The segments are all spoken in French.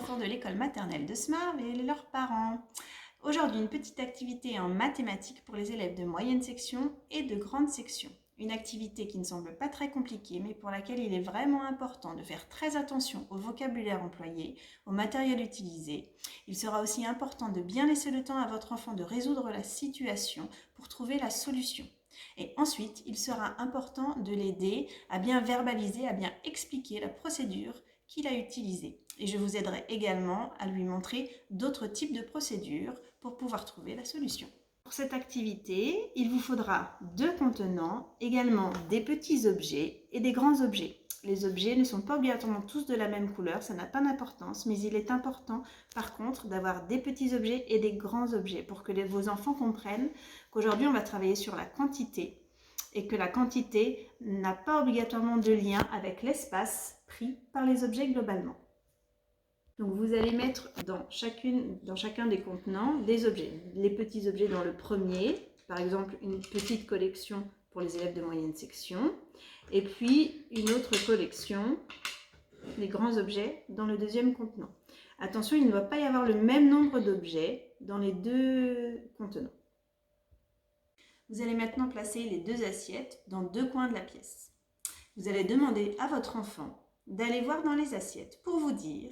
enfants de l'école maternelle de Smarville et leurs parents. Aujourd'hui, une petite activité en mathématiques pour les élèves de moyenne section et de grande section. Une activité qui ne semble pas très compliquée, mais pour laquelle il est vraiment important de faire très attention au vocabulaire employé, au matériel utilisé. Il sera aussi important de bien laisser le temps à votre enfant de résoudre la situation pour trouver la solution. Et ensuite, il sera important de l'aider à bien verbaliser, à bien expliquer la procédure qu'il a utilisée. Et je vous aiderai également à lui montrer d'autres types de procédures pour pouvoir trouver la solution. Pour cette activité, il vous faudra 2 contenants, également des petits objets et des grands objets. Les objets ne sont pas obligatoirement tous de la même couleur, ça n'a pas d'importance, mais il est important par contre d'avoir des petits objets et des grands objets pour que vos enfants comprennent qu'aujourd'hui on va travailler sur la quantité et que la quantité n'a pas obligatoirement de lien avec l'espace pris par les objets globalement. Donc vous allez mettre dans chacun des contenants des objets. Les petits objets dans le premier, par exemple une petite collection pour les élèves de moyenne section, et puis une autre collection, les grands objets, dans le deuxième contenant. Attention, il ne doit pas y avoir le même nombre d'objets dans les 2 contenants. Vous allez maintenant placer les 2 assiettes dans 2 coins de la pièce. Vous allez demander à votre enfant d'aller voir dans les assiettes pour vous dire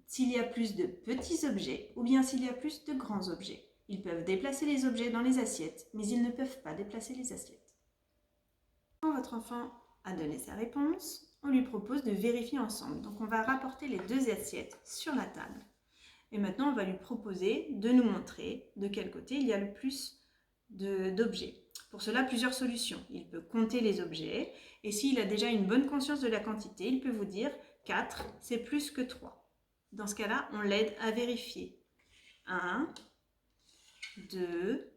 s'il y a plus de petits objets ou bien s'il y a plus de grands objets. Ils peuvent déplacer les objets dans les assiettes, mais ils ne peuvent pas déplacer les assiettes. Quand votre enfant a donné sa réponse, on lui propose de vérifier ensemble. Donc on va rapporter les 2 assiettes sur la table. Et maintenant on va lui proposer de nous montrer de quel côté il y a le plus d'objets. Pour cela, plusieurs solutions. Il peut compter les objets et s'il a déjà une bonne conscience de la quantité, il peut vous dire 4, c'est plus que 3. Dans ce cas-là, on l'aide à vérifier. 1, 2,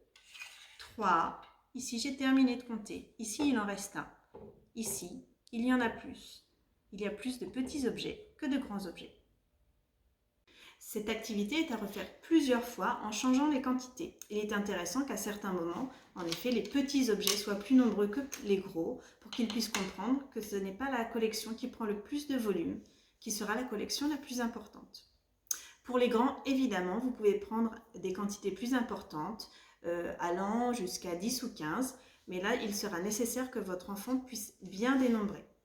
3. Ici, j'ai terminé de compter. Ici, il en reste un. Ici, il y en a plus. Il y a plus de petits objets que de grands objets. Cette activité est à refaire plusieurs fois en changeant les quantités. Il est intéressant qu'à certains moments, en effet, les petits objets soient plus nombreux que les gros pour qu'ils puissent comprendre que ce n'est pas la collection qui prend le plus de volume qui sera la collection la plus importante. Pour les grands, évidemment, vous pouvez prendre des quantités plus importantes, allant jusqu'à 10 ou 15, mais là, il sera nécessaire que votre enfant puisse bien dénombrer.